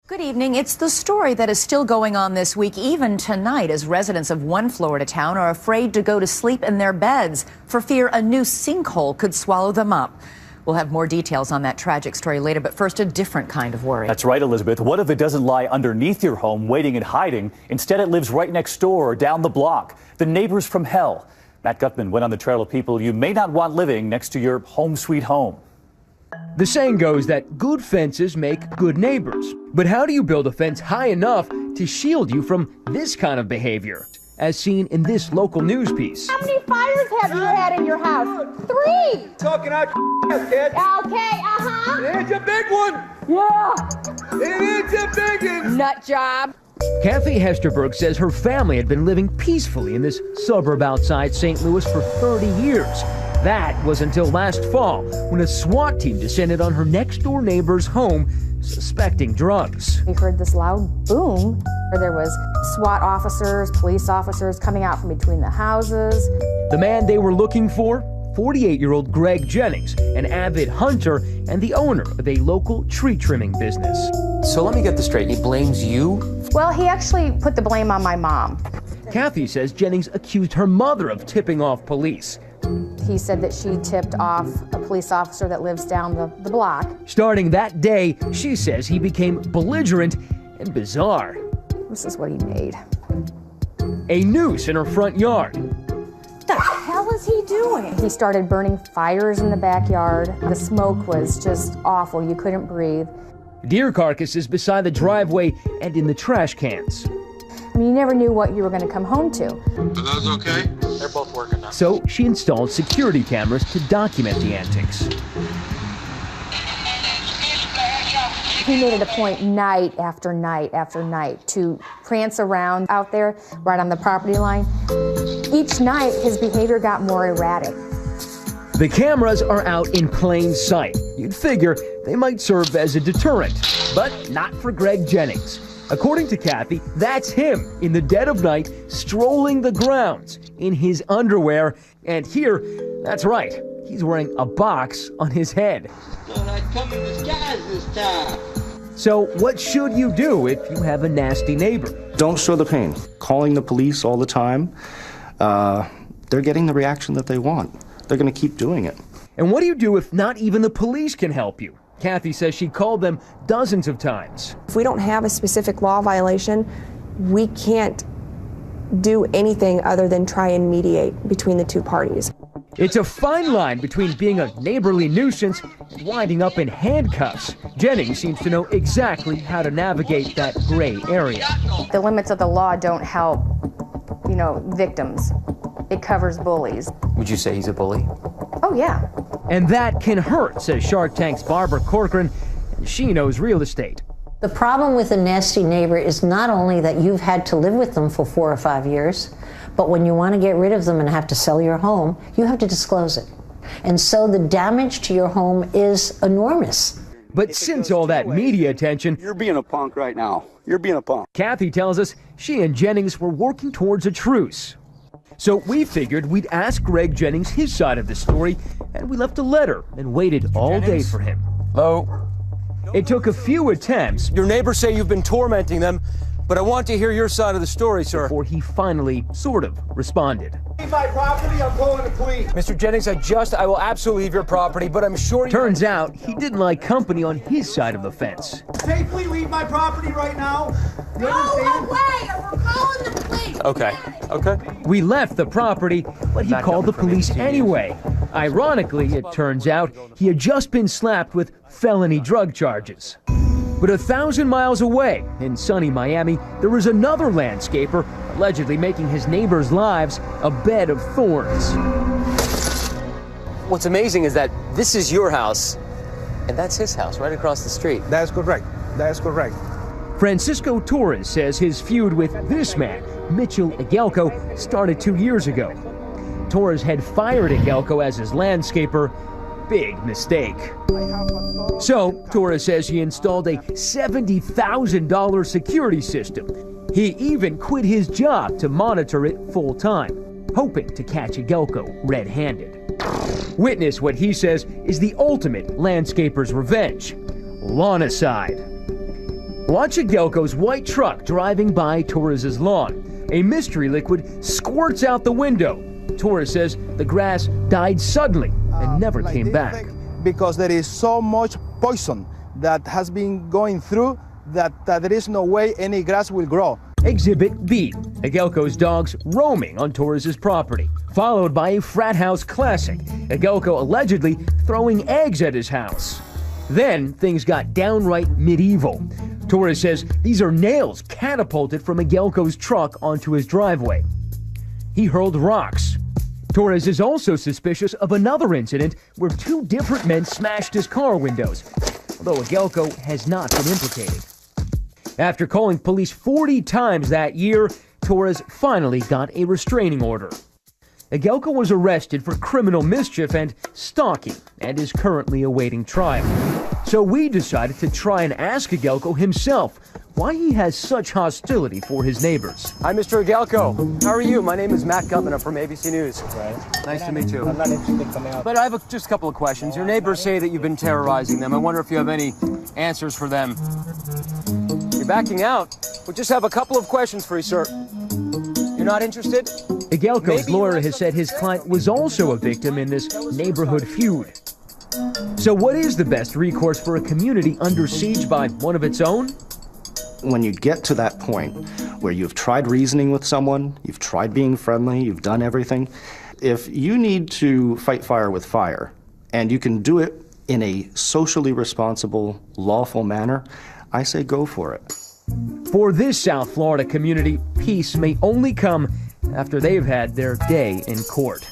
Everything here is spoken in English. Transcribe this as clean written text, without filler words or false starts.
Good evening. It's the story that is still going on this week, even tonight, as residents of one Florida town are afraid to go to sleep in their beds for fear a new sinkhole could swallow them up. We'll have more details on that tragic story later, but first, a different kind of worry. That's right, Elizabeth. What if it doesn't lie underneath your home, waiting and hiding? Instead, it lives right next door or down the block. The neighbors from hell. Matt Gutman went on the trail of people you may not want living next to your home sweet home. The saying goes that good fences make good neighbors. But how do you build a fence high enough to shield you from this kind of behavior? As seen in this local news piece. How many fires have you had in your house? 3! Talking out kid. Okay, It's a big one. Yeah. It is a big one. Nut job. Kathy Hesterberg says her family had been living peacefully in this suburb outside St. Louis for 30 years. That was until last fall, when a SWAT team descended on her next-door neighbor's home, suspecting drugs. We heard this loud boom. There was SWAT officers, police officers coming out from between the houses. The man they were looking for? 48-year-old Greg Jennings, an avid hunter and the owner of a local tree trimming business. So let me get this straight. He blames you? Well, he actually put the blame on my mom. Kathy says Jennings accused her mother of tipping off police. He said that she tipped off a police officer that lives down the block. Starting that day, she says he became belligerent and bizarre. This is what he made. A noose in her front yard. What the hell is he doing? He started burning fires in the backyard. The smoke was just awful. You couldn't breathe. Deer carcasses beside the driveway and in the trash cans. I mean, you never knew what you were going to come home to. Are those okay? They're both working now. So she installed security cameras to document the antics. He made it a point night after night after night to prance around out there right on the property line. Each night, his behavior got more erratic. The cameras are out in plain sight. You'd figure they might serve as a deterrent, but not for Greg Jennings. According to Kathy, that's him in the dead of night, strolling the grounds in his underwear. And here, that's right, he's wearing a box on his head. Well, I come in disguise this time. So what should you do if you have a nasty neighbor? Don't show the pain. Calling the police all the time, they're getting the reaction that they want. They're going to keep doing it. And what do you do if not even the police can help you? Kathy says she called them dozens of times. If we don't have a specific law violation, we can't do anything other than try and mediate between the two parties. It's a fine line between being a neighborly nuisance and winding up in handcuffs. Jennings seems to know exactly how to navigate that gray area. The limits of the law don't help, victims. It covers bullies. Would you say he's a bully? Oh, yeah. And that can hurt, says Shark Tank's Barbara Corcoran, and she knows real estate. The problem with a nasty neighbor is not only that you've had to live with them for 4 or 5 years, but when you want to get rid of them and have to sell your home, you have to disclose it. And so the damage to your home is enormous. But since all that media attention, You're being a punk right now. You're being a punk. Kathy tells us she and Jennings were working towards a truce. So we figured we'd ask Greg Jennings his side of the story, and we left a letter and waited all day for him. Hello? It took a few attempts Your neighbors say you've been tormenting them, but I want to hear your side of the story, sir. before he finally sort of responded. Leave my property, I'm calling the police. Mr. Jennings, I will absolutely leave your property, but I'm sure you... Turns out he didn't like company on his side of the fence. Safely leave my property right now. You Go understand? away or we're calling the police. Okay. We left the property, but he called the police anyway. Ironically, it turns out he had just been slapped with felony drug charges. But 1,000 miles away, in sunny Miami, there was another landscaper allegedly making his neighbors' lives a bed of thorns. What's amazing is that this is your house, and that's his house right across the street. That's correct. That's correct. Francisco Torres says his feud with this man, Mitchell Agelco, started 2 years ago. Torres had fired Agelco as his landscaper. Big mistake. So, Torres says he installed a $70,000 security system. He even quit his job to monitor it full time, hoping to catch Agelco red-handed. Witness what he says is the ultimate landscaper's revenge: lawnicide. Watch Agelko's white truck driving by Torres's lawn. A mystery liquid squirts out the window. Torres says the grass died suddenly and never came back. Because there is so much poison that has been going through that there is no way any grass will grow. Exhibit B, Agelko's dogs roaming on Torres's property, followed by a frat house classic, Agelko allegedly throwing eggs at his house. Then things got downright medieval. Torres says these are nails catapulted from Agelko's truck onto his driveway. He hurled rocks. Torres is also suspicious of another incident where two different men smashed his car windows, although Agelko has not been implicated. After calling police 40 times that year, Torres finally got a restraining order. Agelko was arrested for criminal mischief and stalking and is currently awaiting trial. So we decided to try and ask Agelko himself why he has such hostility for his neighbors. Hi, Mr. Agelko. How are you? My name is Matt Gutman. I'm from ABC News. Right. Nice to meet you. I'm not interested coming out. But I have just a couple of questions. Your neighbors say that you've been terrorizing them. I wonder if you have any answers for them. You're backing out. We just have a couple of questions for you, sir. You're not interested? Agelko's lawyer has said his client was also a victim in this neighborhood feud. So what is the best recourse for a community under siege by one of its own? When you get to that point where you've tried reasoning with someone, you've tried being friendly, you've done everything, if you need to fight fire with fire, and you can do it in a socially responsible, lawful manner, I say go for it. For this South Florida community, peace may only come after they've had their day in court.